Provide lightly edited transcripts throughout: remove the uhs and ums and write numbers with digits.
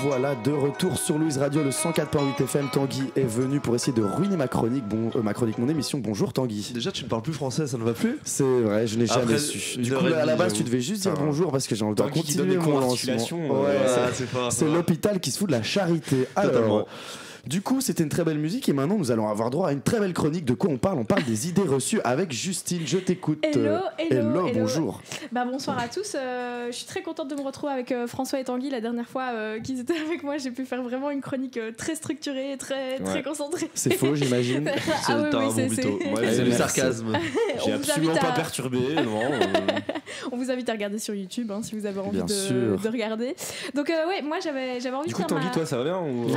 voilà de retour sur Louise Radio, le 104.8 FM. Tanguy est venu pour essayer de ruiner ma chronique, mon émission. Bonjour Tanguy. Déjà tu ne parles plus français, ça ne va plus. C'est vrai, je n'ai jamais su. Du coup à la base tu devais juste dire bonjour parce que j'ai envie de continuer mon lancement. C'est l'hôpital qui se fout de la charité. Alors, du coup, c'était une très belle musique et maintenant nous allons avoir droit à une très belle chronique. De quoi on parle? On parle des idées reçues avec Justine. Je t'écoute. Hello, bonjour. Bonsoir à tous. Je suis très contente de me retrouver avec François et Tanguy. La dernière fois qu'ils étaient avec moi, j'ai pu faire vraiment une chronique très structurée et très concentrée. C'est faux, j'imagine. C'est du sarcasme. J'ai absolument pas perturbé. On vous invite à regarder sur YouTube si vous avez envie de regarder. Donc moi j'avais envie de faire. Du coup, Tanguy, toi, ça va bien ou...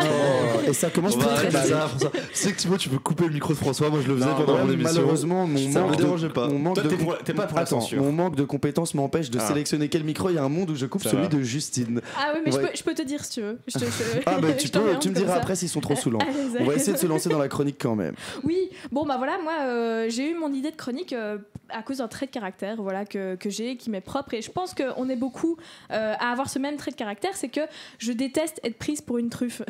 Et ça commence très mal. Tu sais que Thibaut, tu peux couper le micro de François. Moi, je le faisais pendant mon émission. Malheureusement, mon manque de compétences m'empêche de sélectionner quel micro. Il y a un monde où je coupe celui de Justine. Ah oui, mais je peux te dire si tu veux. Tu me diras après s'ils sont trop saoulants. On va essayer de se lancer dans la chronique quand même. Oui, moi j'ai eu mon idée de chronique à cause d'un trait de caractère que j'ai, qui m'est propre, et je pense qu'on est beaucoup à avoir ce même trait de caractère, c'est que je déteste être prise pour une truffe.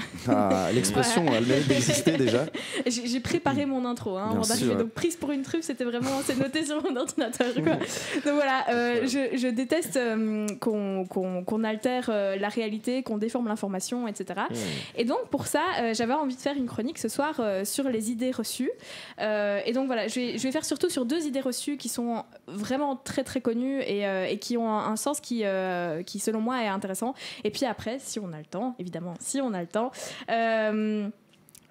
L'expression, elle mérite d'exister déjà. J'ai préparé mon intro avant d'arriver, donc prise pour une truffe, c'était vraiment, c'est noté sur mon ordinateur quoi. Donc voilà, je déteste qu'on altère la réalité, qu'on déforme l'information, etc. Et donc pour ça, j'avais envie de faire une chronique ce soir sur les idées reçues, et donc voilà, je vais faire surtout sur 2 idées reçues qui sont vraiment très très connues et qui ont un sens qui selon moi est intéressant. Et puis après, si on a le temps,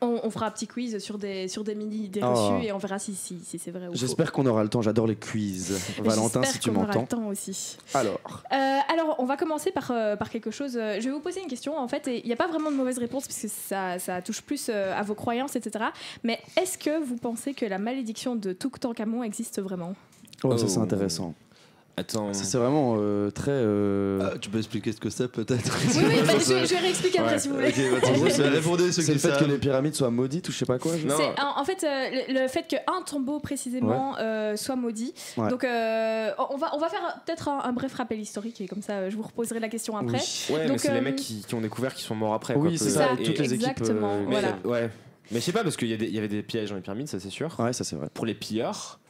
on fera un petit quiz sur des mini idées reçues et on verra si c'est vrai ou faux. J'espère qu'on aura le temps, j'adore les quiz. Valentin, si tu m'entends. J'espère qu'on aura le temps aussi. Alors, on va commencer par quelque chose. Je vais vous poser une question en fait, et il n'y a pas vraiment de mauvaise réponse parce que ça touche plus à vos croyances, etc. Mais est-ce que vous pensez que la malédiction de Toutankhamon existe vraiment? Ça c'est intéressant. Attends. Ça, c'est vraiment très. Tu peux expliquer ce que c'est peut-être? Oui, je vais réexpliquer après si vous voulez. C'est le fait que les pyramides soient maudites ou je sais pas quoi. En fait, le fait qu'un tombeau précisément soit maudit. Ouais. Donc on va faire peut-être un bref rappel historique et comme ça je vous reposerai la question après. Oui. Ouais, donc, mais c'est les mecs qui ont découvert qui sont morts après. Oui, c'est ça. Et toutes les équipes. Exactement. Voilà. Mais je sais pas parce qu'il y avait des pièges dans les pyramides, ça c'est sûr. Ouais, ça c'est vrai. Pour les pilleurs.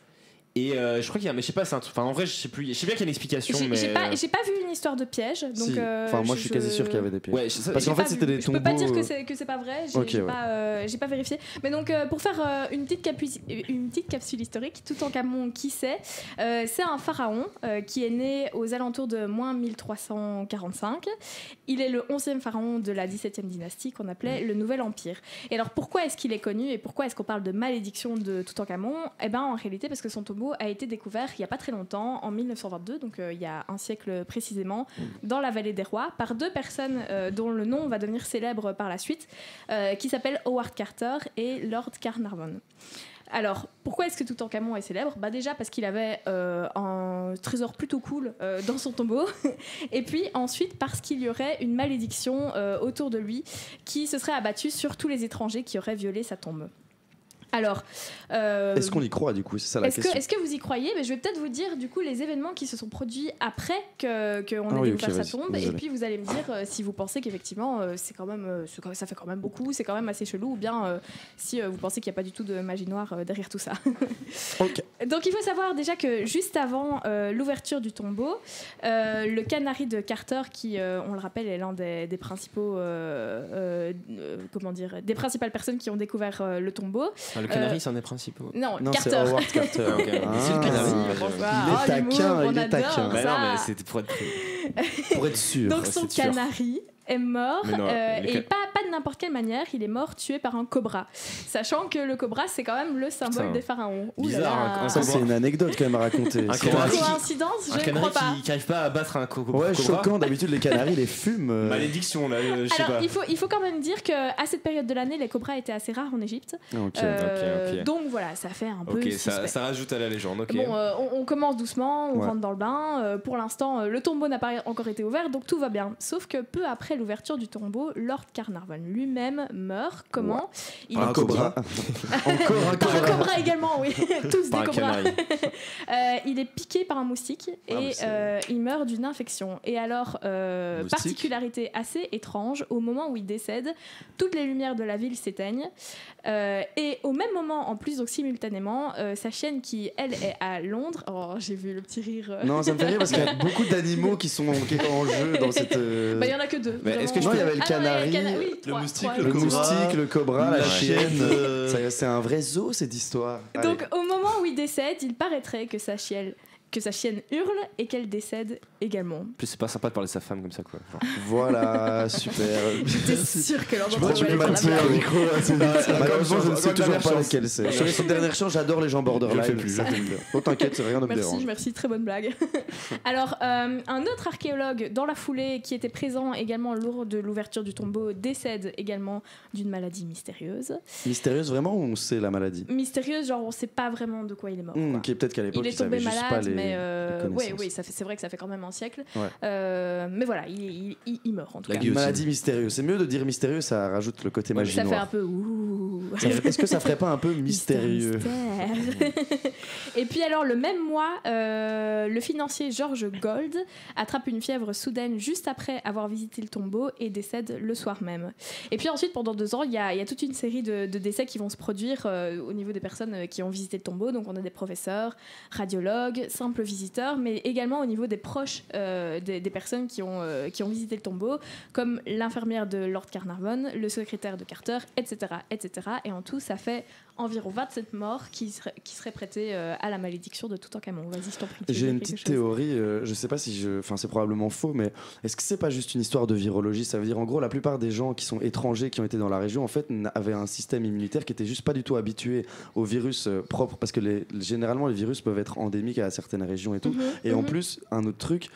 Et je crois qu'il y a, mais je sais pas, c'est un truc. Enfin, en vrai, je sais plus. Je sais bien qu'il y a une explication, mais j'ai pas vu une histoire de piège. Donc, si. Enfin, moi, je suis quasi sûr qu'il y avait des pièges. Ouais, parce qu'en fait, c'était des tombeaux. Je peux pas dire que c'est pas vrai. J'ai pas vérifié. Mais donc, pour faire une petite capsule historique, Toutankhamon, qui c'est un pharaon qui est né aux alentours de moins 1345. Il est le 11e pharaon de la 17e dynastie qu'on appelait le Nouvel Empire. Et alors, pourquoi est-ce qu'il est connu et pourquoi est-ce qu'on parle de malédiction de Toutankhamon? Eh ben, en réalité, parce que son tombeau a été découvert il n'y a pas très longtemps, en 1922, donc il y a un siècle précisément, dans la vallée des rois, par 2 personnes dont le nom va devenir célèbre par la suite, qui s'appellent Howard Carter et Lord Carnarvon. Alors, pourquoi est-ce que Toutankhamon est célèbre? Déjà parce qu'il avait un trésor plutôt cool dans son tombeau, et puis ensuite parce qu'il y aurait une malédiction autour de lui qui se serait abattue sur tous les étrangers qui auraient violé sa tombe. Alors, est-ce qu'on y croit du coup? C'est ça la question. Est-ce que vous y croyez? Je vais peut-être vous dire du coup les événements qui se sont produits après qu'on ait découvert sa tombe, et puis vous allez me dire si vous pensez qu'effectivement c'est quand même ça fait quand même beaucoup, c'est quand même assez chelou, ou bien si vous pensez qu'il n'y a pas du tout de magie noire derrière tout ça. Okay. Donc il faut savoir déjà que juste avant l'ouverture du tombeau, le canari de Carter, qui on le rappelle est l'un des principaux des principales personnes qui ont découvert le tombeau. Le canari, c'est un des principaux. Non, Carter. C'est Howard Carter. Okay. C'est le canari. Il est taquin. Mais non, mais c'était pour être sûr. Donc son canari est mort, et pas de n'importe quelle manière, il est mort tué par un cobra, sachant que le cobra c'est quand même le symbole des pharaons. Bizarre. Ça c'est une anecdote quand même à raconter. Coïncidence, je ne crois pas. Qui n'arrive pas à battre un cobra. Ouais, choquant. D'habitude les canaris les fument. Malédiction là, je sais pas. Il faut quand même dire qu'à cette période de l'année, les cobras étaient assez rares en Égypte. Okay. Donc voilà, ça fait un peu suspect. Ça rajoute à la légende. Okay. Bon, on commence doucement, on rentre dans le bain. Pour l'instant, le tombeau n'a pas encore été ouvert, donc tout va bien. Sauf que peu après l'ouverture du tombeau, Lord Carnarvon lui-même meurt. Comment? Un cobra. Encore un cobra également, oui. Tous des cobras. Il est piqué par un moustique et il meurt d'une infection. Et alors, particularité assez étrange, au moment où il décède, toutes les lumières de la ville s'éteignent. Et au même moment, en plus, donc simultanément, sa chienne qui, elle, est à Londres. Oh, j'ai vu le petit rire. Non, ça me fait rire parce qu'il y a beaucoup d'animaux qui sont en jeu dans cette. Il y en a que 2. Est-ce que il y avait le canari, le moustique, le cobra, la chienne. C'est un vrai zoo cette histoire. Donc au moment où il décède, il paraîtrait que sa chienne hurle et qu'elle décède également. Plus c'est pas sympa de parler de sa femme comme ça quoi. Genre. Voilà, super. J'étais sûre que l'on tu peux m'attirer un micro malheureusement je ne sais toujours pas laquelle c'est. Sur les dernières chances, j'adore les gens borderline. Je le fais plus. Oh t'inquiète, c'est rien de me dérange. Merci, très bonne blague. Alors un autre archéologue dans la foulée qui était présent également lors de l'ouverture du tombeau décède également d'une maladie mystérieuse. Mystérieuse vraiment ou on sait la maladie? Mystérieuse, genre on sait pas vraiment de quoi il est mort. Ok, peut-être qu'à l'époque il est tombé malade, mais oui, c'est vrai que ça fait quand même un siècle. Mais voilà, il meurt en tout cas. Une maladie mystérieuse. C'est mieux de dire mystérieux, ça rajoute le côté magie noire. Ça fait un peu ouh. Est-ce que ça ferait pas un peu mystérieux? Et puis alors le même mois, le financier George Gold attrape une fièvre soudaine juste après avoir visité le tombeau et décède le soir même. Et puis ensuite, pendant 2 ans, il y a toute une série de décès qui vont se produire au niveau des personnes qui ont visité le tombeau. Donc on a des professeurs, radiologues, simples visiteurs, mais également au niveau des proches des personnes qui ont visité le tombeau, comme l'infirmière de Lord Carnarvon, le secrétaire de Carter, etc., etc. Et en tout, ça fait environ 27 morts qui seraient prêtés à la malédiction de Toutankhamon. Vas-y, je t'en prie. J'ai une petite théorie, je sais pas si c'est probablement faux, mais est-ce que c'est pas juste une histoire de virologie? Ça veut dire en gros la plupart des gens qui sont étrangers, qui ont été dans la région, en fait, avaient un système immunitaire qui était juste pas du tout habitué aux virus propres, parce que généralement les virus peuvent être endémiques à certaines régions et tout. Et en plus, un autre truc.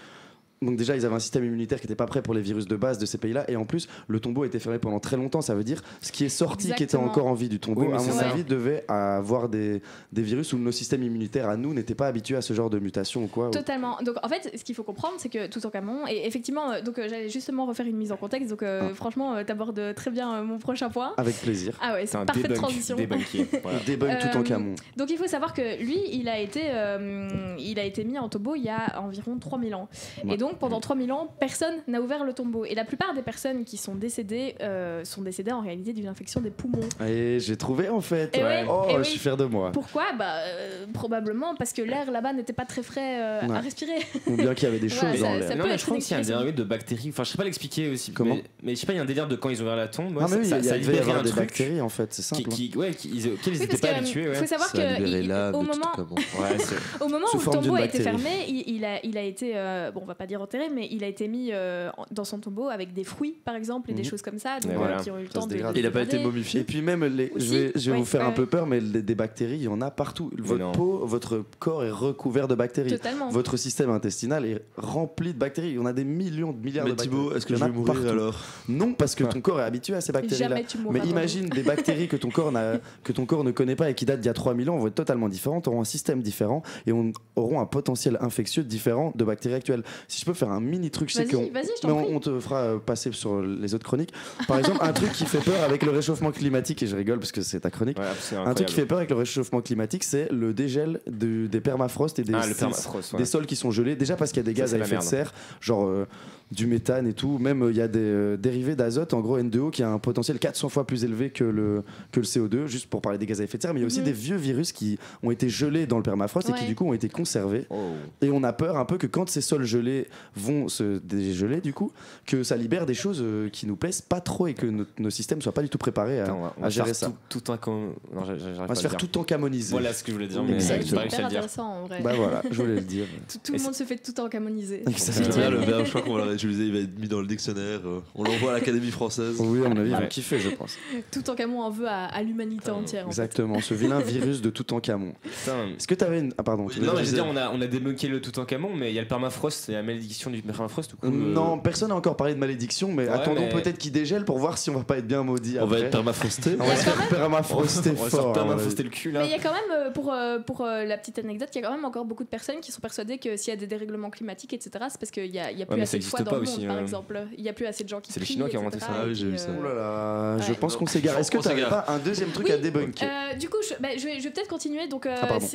Donc déjà, ils avaient un système immunitaire qui n'était pas prêt pour les virus de base de ces pays-là. Et en plus, le tombeau a été fermé pendant très longtemps. Ça veut dire ce qui est sorti, qui était encore en vie du tombeau, à mon avis, devait avoir des virus où nos systèmes immunitaires à nous n'étaient pas habitués à ce genre de mutation ou quoi. Totalement. Donc en fait, ce qu'il faut comprendre, c'est que Toutankhamon, et effectivement, donc j'allais justement refaire une mise en contexte. Donc franchement, t'abordes très bien mon prochain point. Avec plaisir. Ah ouais, c'est une parfaite transition. Débunk Toutankhamon. Donc il faut savoir que lui, il a été mis en tombeau il y a environ 3000 ans. Et donc pendant 3000 ans, personne n'a ouvert le tombeau. Et la plupart des personnes qui sont décédées en réalité d'une infection des poumons. Et j'ai trouvé en fait. Je suis fier de moi. Pourquoi? Probablement parce que l'air là-bas n'était pas très frais à respirer. Ou bien qu'il y avait des choses dans l'air. Non, mais je crois qu'il y a un dérivé de bactéries. Enfin, je sais pas l'expliquer aussi. Comment? Mais je sais pas, il y a un délire de quand ils ont ouvert la tombe. Ça devait y avoir des bactéries en fait, c'est simple. Auxquelles ils n'étaient pas habitués. Il faut savoir qu'au moment où le tombeau a été fermé, il a été, on va pas dire enterré, mais il a été mis dans son tombeau avec des fruits par exemple et des choses comme ça, donc, qui ont eu le temps de il a pas été momifié. Et puis même je vais vous faire un peu peur, mais des bactéries, il y en a partout. Votre peau, votre corps est recouvert de bactéries. Totalement. Votre système intestinal est rempli de bactéries. Il y en a des millions de milliards de bactéries. Mais Thibaut, est-ce que je vais mourir alors? Non, parce que ton corps est habitué à ces bactéries-là. Mais imagine des bactéries que ton corps ne connaît pas et qui datent d'il y a 3000 ans, vont être totalement différentes, auront un système différent et auront un potentiel infectieux différent de bactéries actuelles. Si je peux faire un mini truc, c'est qu'on te fera passer sur les autres chroniques. Par exemple, un truc qui fait peur avec le réchauffement climatique, et je rigole parce que c'est ta chronique, un truc qui fait peur avec le réchauffement climatique, c'est le dégel des permafrost et des sols qui sont gelés, déjà parce qu'il y a des gaz à effet de serre, genre du méthane et tout, même il y a des dérivés d'azote, en gros N2O, qui a un potentiel 400 fois plus élevé que le CO2, juste pour parler des gaz à effet de serre, mais il y a aussi des vieux virus qui ont été gelés dans le permafrost et qui du coup ont été conservés. Et on a peur un peu que quand ces sols gelés vont se dégeler, du coup, que ça libère des choses qui nous plaisent pas trop et que nos systèmes soient pas du tout préparés à gérer ça. On va se faire tout encamoniser. Voilà ce que je voulais dire. Mais c'est super intéressant en vrai. Bah voilà, je voulais le dire. Tout le monde se fait tout encamoniser. C'est bien le verbe, je crois qu'on va l'utiliser, il va être mis dans le dictionnaire. On l'envoie à l'Académie française. Oui, à mon avis, ils vont kiffer, je pense. Toutankhamon en veut à l'humanité entière. Exactement, ce vilain virus de Toutankhamon. Est-ce que t'avais une. Ah, pardon. Non, mais je veux dire, on a débloqué le Toutankhamon, mais il y a le permafrost et la malédiction du permafrost. Non, personne n'a encore parlé de malédiction, mais attendons peut-être qu'il dégèle pour voir si on va pas être bien maudit. On va être permafrosté. On va se faire permafroster fort. Permafroster le cul là. Mais il y a quand même, pour la petite anecdote, il y a quand même encore beaucoup de personnes qui sont persuadées que s'il y a des dérèglements climatiques, etc., c'est parce qu'il y a plus assez de fois dans le monde, par exemple. Il n'y a plus assez de gens qui crient. C'est les Chinois qui ont inventé ça. Ah oui, j'ai vu ça. Oh là là, je pense qu'on s'égare. Est-ce que tu n'avais pas un deuxième truc à débunker? Du coup, je vais peut-être continuer. Donc,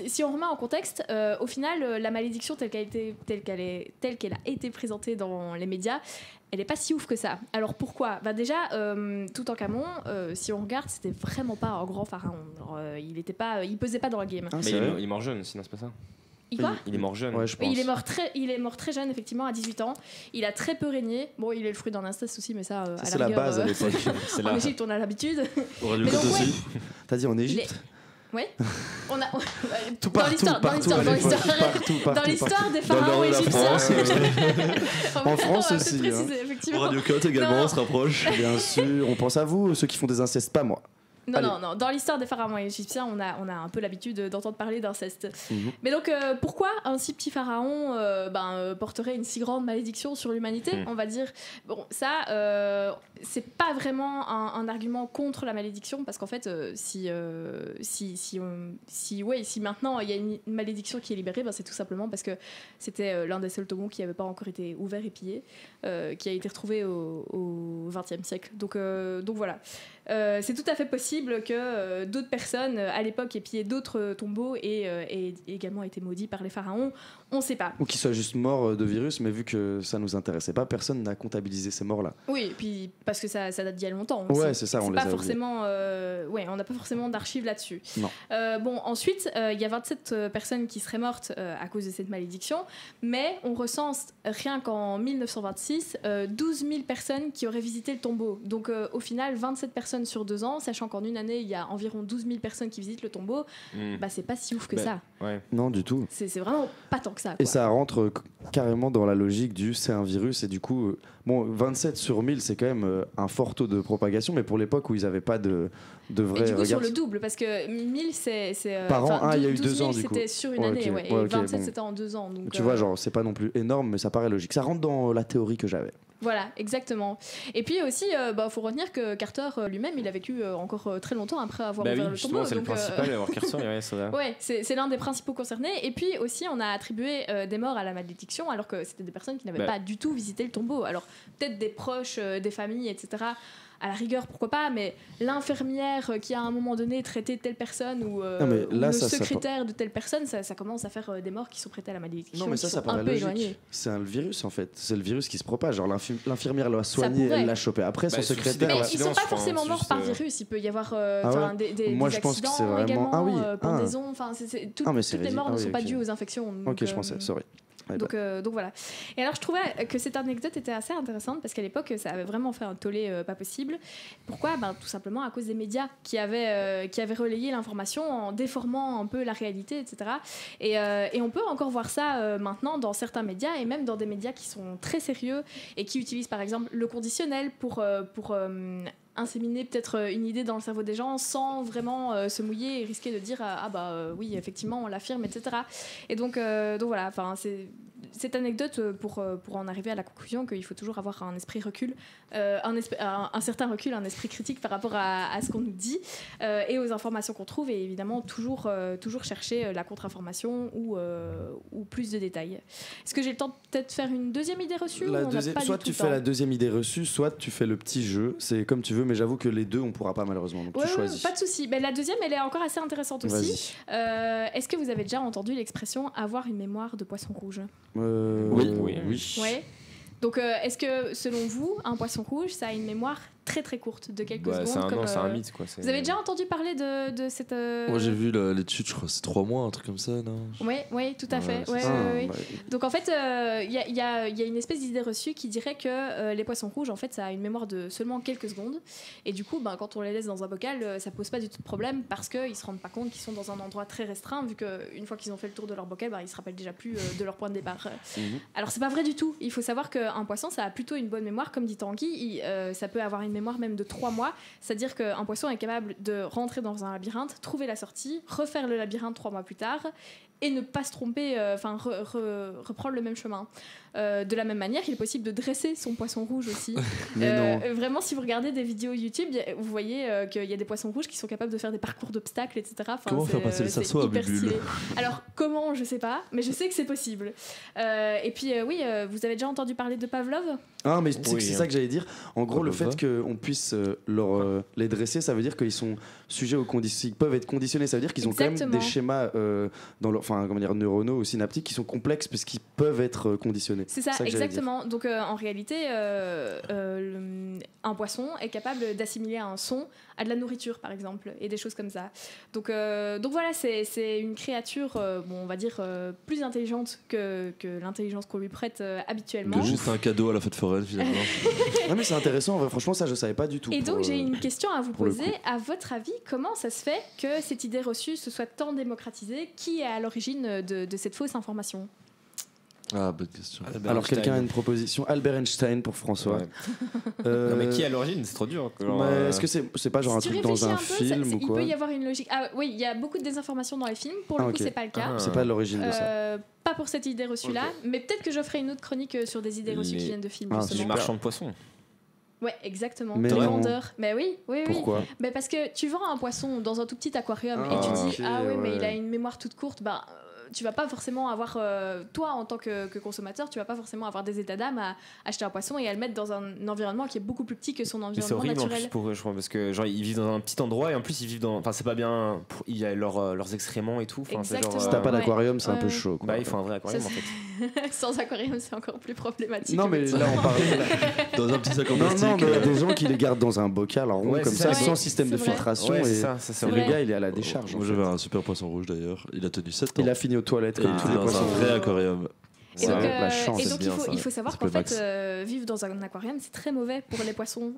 si on remet en contexte, au final, la malédiction telle qu'elle a été présentée dans les médias, elle n'est pas si ouf que ça. Alors pourquoi? Déjà, Toutankhamon, si on regarde, c'était vraiment pas un grand pharaon. Alors, il pesait pas dans le game. Mais il est mort jeune, sinon c'est pas ça. Il est mort jeune. Ouais, je pense. Il est mort très jeune, effectivement, à 18 ans. Il a très peu régné. Bon, il est le fruit d'un inceste aussi, mais ça, c'est la base à l'époque. En Égypte, on a l'habitude. Mais donc, aussi. T'as dit en Égypte? Oui, on a tout partout, dans l'histoire des pharaons égyptiens. En France aussi. Pour Radio Cote également, on se rapproche. Bien sûr, on pense à vous, ceux qui font des incestes, pas moi. Non. Dans l'histoire des pharaons égyptiens, on a un peu l'habitude d'entendre parler d'inceste. Mais donc, pourquoi un si petit pharaon porterait une si grande malédiction sur l'humanité, on va dire? Bon, ça, c'est pas vraiment un argument contre la malédiction, parce qu'en fait, si maintenant il y a une malédiction qui est libérée, c'est tout simplement parce que c'était l'un des seuls tombeaux qui n'avait pas encore été ouvert et pillé, qui a été retrouvé au XXe siècle. Donc voilà. C'est tout à fait possible que d'autres personnes à l'époque aient pillé d'autres tombeaux et également été maudits par les pharaons. On ne sait pas. Ou qu'ils soient juste morts de virus, mais vu que ça ne nous intéressait pas, personne n'a comptabilisé ces morts-là. Oui, et puis parce que ça date d'il y a longtemps. Ouais, c'est ça, on les a forcément, on n'a pas forcément d'archives là-dessus. Non. Ensuite, il y a 27 personnes qui seraient mortes à cause de cette malédiction, mais on recense rien qu'en 1926 12 000 personnes qui auraient visité le tombeau. Donc au final, 27 personnes sur 2 ans, sachant qu'en une année, il y a environ 12 000 personnes qui visitent le tombeau, c'est pas si ouf que ça. Ouais. Non, du tout. C'est vraiment pas tant que ça. Et ça rentre carrément dans la logique du c'est un virus, et du coup, 27 sur 1000, c'est quand même un fort taux de propagation, mais pour l'époque où ils n'avaient pas de vrai. Et du coup, sur le double, parce que 1000, c'est. Par an, il y a eu 2 ans, du coup. C'était sur une année, et 27, c'était en 2 ans. Donc, tu vois, c'est pas non plus énorme, mais ça paraît logique. Ça rentre dans la théorie que j'avais. Voilà, exactement. Et puis aussi, faut retenir que Carter lui-même, il a vécu encore très longtemps après avoir ouvert le tombeau. C'est le principal, avoir Carter, ouais, c'est l'un des principaux concernés. Et puis aussi, on a attribué des morts à la malédiction, alors que c'était des personnes qui n'avaient pas du tout visité le tombeau. Alors peut-être des proches, des familles, etc. À la rigueur, pourquoi pas, mais l'infirmière qui à un moment donné traitait telle personne ou le secrétaire de telle personne, ça commence à faire des morts qui sont prêtés à la malédiction. Non, mais ça paraît logique. C'est le virus en fait, c'est le virus qui se propage. Genre l'infirmière l'a soigné, elle l'a chopé. Après son secrétaire. Mais ils sont pas forcément morts par virus. Il peut y avoir des accidents également, pendaisons. Toutes les morts ne sont pas dues aux infections. Ok, je pensais. Sorry. Donc voilà. Et alors je trouvais que cette anecdote était assez intéressante parce qu'à l'époque ça avait vraiment fait un tollé pas possible. Pourquoi? Tout simplement à cause des médias qui avaient relayé l'information en déformant un peu la réalité, etc. Et on peut encore voir ça maintenant dans certains médias et même dans des médias qui sont très sérieux et qui utilisent par exemple le conditionnel pour inséminer peut-être une idée dans le cerveau des gens sans vraiment se mouiller et risquer de dire oui effectivement on l'affirme, etc. Et donc voilà, c'est cette anecdote pour en arriver à la conclusion qu'il faut toujours avoir un esprit recul, un certain recul, un esprit critique par rapport à ce qu'on nous dit et aux informations qu'on trouve, et évidemment toujours chercher la contre-information ou plus de détails. Est-ce que j'ai le temps de peut-être faire une deuxième idée reçue? Soit tu fais la deuxième idée reçue, soit tu fais le petit jeu, c'est comme tu veux, mais j'avoue que les deux on pourra pas malheureusement, donc tu choisis. Pas de souci. La deuxième elle est encore assez intéressante aussi. Est-ce que vous avez déjà entendu l'expression avoir une mémoire de poisson rouge? Oui. Ouais. Donc est-ce que selon vous un poisson rouge ça a une mémoire très très courte de quelques secondes c'est un mythe quoi. Vous avez déjà entendu parler de cette Moi j'ai vu l'étude, je crois c'est 3 mois, un truc comme ça, non? Oui, tout à fait. Donc en fait il y a une espèce d'idée reçue qui dirait que les poissons rouges en fait ça a une mémoire de seulement quelques secondes, et du coup quand on les laisse dans un bocal ça pose pas du tout de problème parce qu'ils se rendent pas compte qu'ils sont dans un endroit très restreint, vu qu'une fois qu'ils ont fait le tour de leur bocal ils se rappellent déjà plus de leur point de départ. Alors c'est pas vrai du tout. Il faut savoir qu'un poisson ça a plutôt une bonne mémoire, comme dit Tanguy. Ça peut avoir une mémoire même de 3 mois, c'est-à-dire qu'un poisson est capable de rentrer dans un labyrinthe, trouver la sortie, refaire le labyrinthe 3 mois plus tard et ne pas se tromper, reprendre le même chemin. De la même manière, il est possible de dresser son poisson rouge aussi. Vraiment, si vous regardez des vidéos YouTube, vous voyez qu'il y a des poissons rouges qui sont capables de faire des parcours d'obstacles, etc. Comment faire passer le cerceau à Bulle? Alors, comment, je sais pas, mais je sais que c'est possible. Et puis, vous avez déjà entendu parler de Pavlov? Ah, mais c'est ça que j'allais dire. En gros, le fait qu'on puisse les dresser, ça veut dire qu'ils sont sujets aux conditions, ils peuvent être conditionnés. Ça veut dire qu'ils ont quand même des schémas dans leur, neuronaux ou synaptiques qui sont complexes parce qu'ils peuvent être conditionnés. C'est ça exactement. Donc en réalité, un poisson est capable d'assimiler un son à de la nourriture, par exemple, et des choses comme ça. Donc voilà, c'est une créature, on va dire, plus intelligente que l'intelligence qu'on lui prête habituellement. Juste un cadeau à la fête foraine, finalement. Non, mais c'est intéressant, en vrai, franchement, ça je savais pas du tout. Et donc j'ai une question à vous poser. À votre avis, comment ça se fait que cette idée reçue se soit tant démocratisée? Qui est à l'origine de cette fausse information? Ah, bonne question. Alors quelqu'un a une proposition? Albert Einstein pour François. Non, mais qui à l'origine? C'est trop dur. Est-ce que c'est pas genre un truc dans un film ou quoi? Il peut y avoir une logique. Ah oui, il y a beaucoup de désinformation dans les films. Pour le coup, c'est pas le cas. C'est pas l'origine de ça. Pas pour cette idée reçue-là, mais peut-être que je ferai une autre chronique sur des idées reçues qui viennent de films. C'est les marchands de poissons. Ouais, exactement. Les vendeurs. Mais oui. Pourquoi? Mais parce que tu vends un poisson dans un tout petit aquarium et tu dis mais il a une mémoire toute courte. Tu vas pas forcément avoir, toi en tant que consommateur, tu vas pas forcément avoir des états d'âme à acheter un poisson et à le mettre dans un environnement qui est beaucoup plus petit que son environnement naturel. C'est horrible en plus pour eux, je crois, parce que genre ils vivent dans un petit endroit et en plus ils vivent dans, c'est pas bien, il y a leurs excréments et tout. Exactement. Si t'as pas d'aquarium, c'est un peu chaud. Il faut un vrai aquarium en fait. Sans aquarium, c'est encore plus problématique. Non mais là on parle dans un petit sac en plastique. Non, mais des gens qui les gardent dans un bocal en rond comme ça, sans système de filtration et le gars il est à la décharge. Moi j'avais un super poisson rouge d'ailleurs, il a tenu 7 ans. Il a fini aux toilettes comme tous les poissons. Un vrai aquarium. Et donc il faut savoir qu'en fait, vivre dans un aquarium, c'est très mauvais pour les poissons.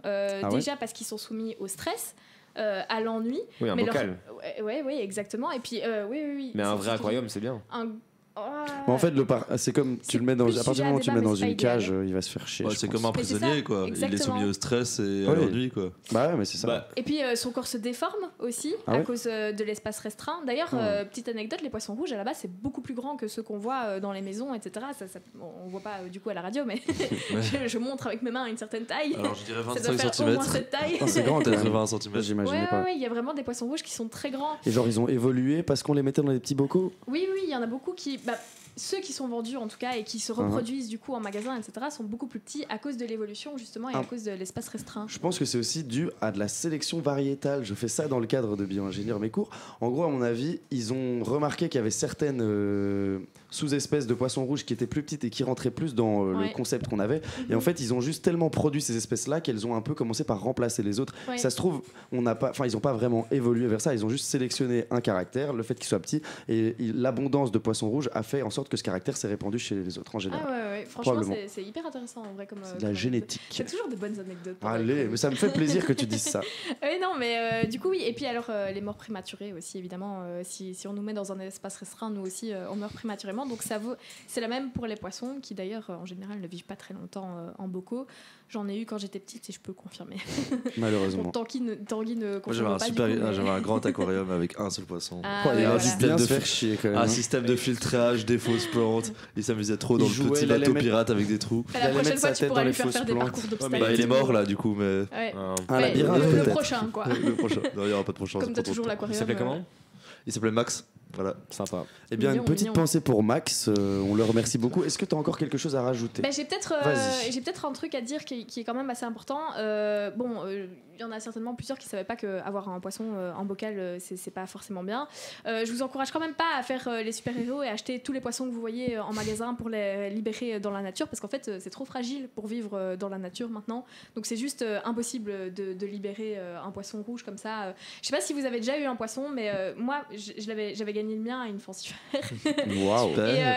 Déjà parce qu'ils sont soumis au stress, à l'ennui. Oui, un bocal. Oui, exactement. Et puis, oui. Mais un vrai aquarium, c'est bien. En fait, c'est comme tu le mets dans, à partir du moment où tu le mets dans une cage, il va se faire chier. C'est comme un prisonnier, quoi. Il est soumis au stress et à l'ennui, quoi. Bah ouais, mais c'est ça. Et puis son corps se déforme aussi à cause de l'espace restreint. D'ailleurs, petite anecdote, les poissons rouges à la base c'est beaucoup plus grand que ceux qu'on voit dans les maisons, etc. On voit pas du coup à la radio, mais je montre avec mes mains une certaine taille. Alors je dirais 25 ça doit faire cm. Au moins cette taille. C'est grand, peut-être 20 cm. J'imaginais pas. Oui, il y a vraiment des poissons rouges qui sont très grands. Et genre ils ont évolué parce qu'on les mettait dans des petits bocaux. Oui, il y en a beaucoup qui. Ceux qui sont vendus en tout cas et qui se reproduisent du coup en magasin, etc., sont beaucoup plus petits à cause de l'évolution justement et à cause de l'espace restreint. Je pense que c'est aussi dû à de la sélection variétale. Je fais ça dans le cadre de bio-ingénieur mes cours. En gros, à mon avis, ils ont remarqué qu'il y avait certaines sous-espèces de poissons rouges qui étaient plus petites et qui rentraient plus dans le concept qu'on avait. Et en fait, ils ont juste tellement produit ces espèces-là qu'elles ont un peu commencé par remplacer les autres. Ça se trouve, ils n'ont pas vraiment évolué vers ça. Ils ont juste sélectionné un caractère, le fait qu'il soit petit, et l'abondance de poissons rouges a fait en sorte que ce caractère s'est répandu chez les autres en général. Franchement, c'est hyper intéressant en vrai. C'est de la génétique. C'est toujours des bonnes anecdotes. Allez, mais ça me fait plaisir que tu dises ça. Non, mais du coup, oui. Et puis alors, les morts prématurées aussi, évidemment. Si on nous met dans un espace restreint, nous aussi, on meurt prématurément. Donc c'est la même pour les poissons qui d'ailleurs, en général, ne vivent pas très longtemps en bocaux. J'en ai eu quand j'étais petite et je peux le confirmer. Malheureusement. Tanguy ne confirme pas. J'avais un grand aquarium avec un seul poisson. Et un système de chier quand même. Un système de filtrage, des fausses plantes. Il s'amusait trop dans le petit bateau pirate avec des trous. La prochaine fois, tu pourras lui faire des parcours d'obstacles. Il est mort là du coup, mais le prochain quoi. Le prochain. Non, il n'y aura pas de prochain. Comme t'as toujours l'aquarium. Il s'appelait comment? Il s'appelait Max. Voilà, sympa. Eh bien, une petite pensée pour Max. On le remercie beaucoup. Est-ce que tu as encore quelque chose à rajouter? J'ai peut-être un truc à dire qui est quand même assez important. Il y en a certainement plusieurs qui ne savaient pas qu'avoir un poisson en bocal, c'est pas forcément bien. Je vous encourage quand même pas à faire les super-héros et acheter tous les poissons que vous voyez en magasin pour les libérer dans la nature, parce qu'en fait, c'est trop fragile pour vivre dans la nature maintenant. Donc, c'est juste impossible de libérer un poisson rouge comme ça. Je sais pas si vous avez déjà eu un poisson, mais moi, j'avais gagné le mien à une fancifère. Wow.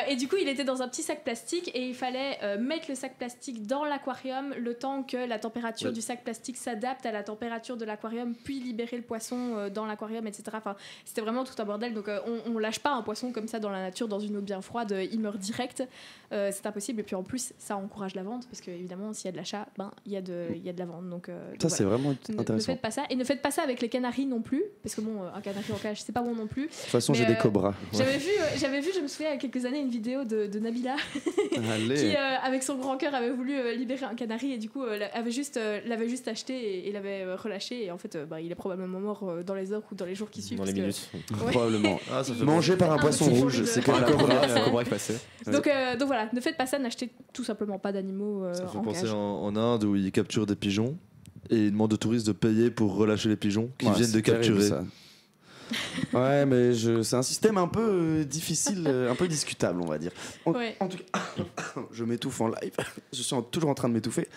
Et du coup, il était dans un petit sac plastique et il fallait mettre le sac plastique dans l'aquarium le temps que la température du sac plastique s'adapte à la température de l'aquarium, puis libérer le poisson dans l'aquarium, etc. Enfin, c'était vraiment tout un bordel. Donc, on lâche pas un poisson comme ça dans la nature, dans une eau bien froide, il meurt direct. C'est impossible. Et puis en plus, ça encourage la vente parce que évidemment, s'il y a de l'achat, il y a de la vente. Donc, ça, c'est vraiment intéressant. Ne faites pas ça. Et ne faites pas ça avec les canaris non plus, parce que un canari en cage, c'est pas bon non plus. De toute façon, j'ai des cobras. J'avais vu, je me souviens il y a quelques années, une vidéo de Nabila qui, avec son grand cœur, avait voulu libérer un canari et du coup l'avait juste acheté et l'avait relâché. Et en fait, il est probablement mort dans les heures ou dans les jours qui suivent. Dans les minutes. Probablement. Mangé par un poisson rouge, c'est comme la cobra qui passait. Donc voilà, ne faites pas ça, n'achetez tout simplement pas d'animaux ça fait en penser cage. en Inde où ils capturent des pigeons et ils demandent aux touristes de payer pour relâcher les pigeons qu'ils viennent de capturer. Ouais, mais c'est un système un peu difficile, un peu discutable, on va dire. En tout cas, je m'étouffe en live. Je suis toujours en train de m'étouffer.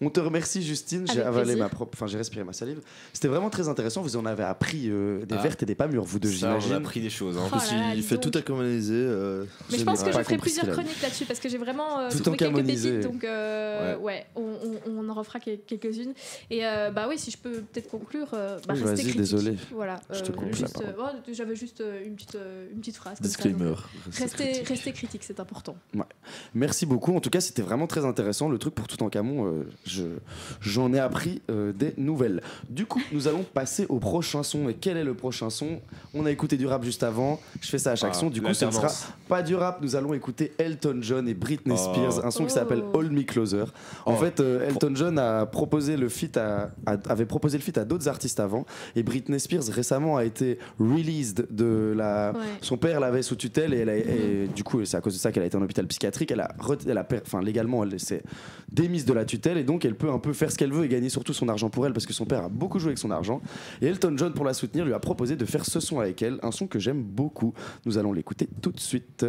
On te remercie, Justine. J'ai avalé j'ai respiré ma salive. C'était vraiment très intéressant. Vous en avez appris des vertes et des pas mûres, vous deux, j'imagine. On a appris des choses. En plus, il fait tout accommoder. Mais je pense que je ferai plusieurs chroniques là-dessus parce que j'ai vraiment trouvé quelques pépites. Donc, on en refera quelques-unes. Et oui, si je peux peut-être conclure. Vas-y, désolé. Voilà. Je te coupe la parole. J'avais juste une petite phrase. Disclaimer. Restez critique, c'est important. Ouais. Merci beaucoup. En tout cas, c'était vraiment très intéressant. Le truc pour Toutankhamon, j'en ai appris des nouvelles. Du coup, nous allons passer au prochain son. Et quel est le prochain son? On a écouté du rap juste avant. Je fais ça à chaque son. Du coup, ce ne sera pas du rap. Nous allons écouter Elton John et Britney Spears, un son qui s'appelle Hold Me Closer. En fait, Elton John a proposé le feat avait proposé le feat à d'autres artistes avant. Et Britney Spears récemment a été released de la. Son père l'avait sous tutelle et du coup, c'est à cause de ça qu'elle a été en hôpital psychiatrique. Légalement, elle s'est démise de la tutelle et donc elle peut un peu faire ce qu'elle veut et gagner surtout son argent pour elle parce que son père a beaucoup joué avec son argent. Et Elton John, pour la soutenir, lui a proposé de faire ce son avec elle, un son que j'aime beaucoup. Nous allons l'écouter tout de suite.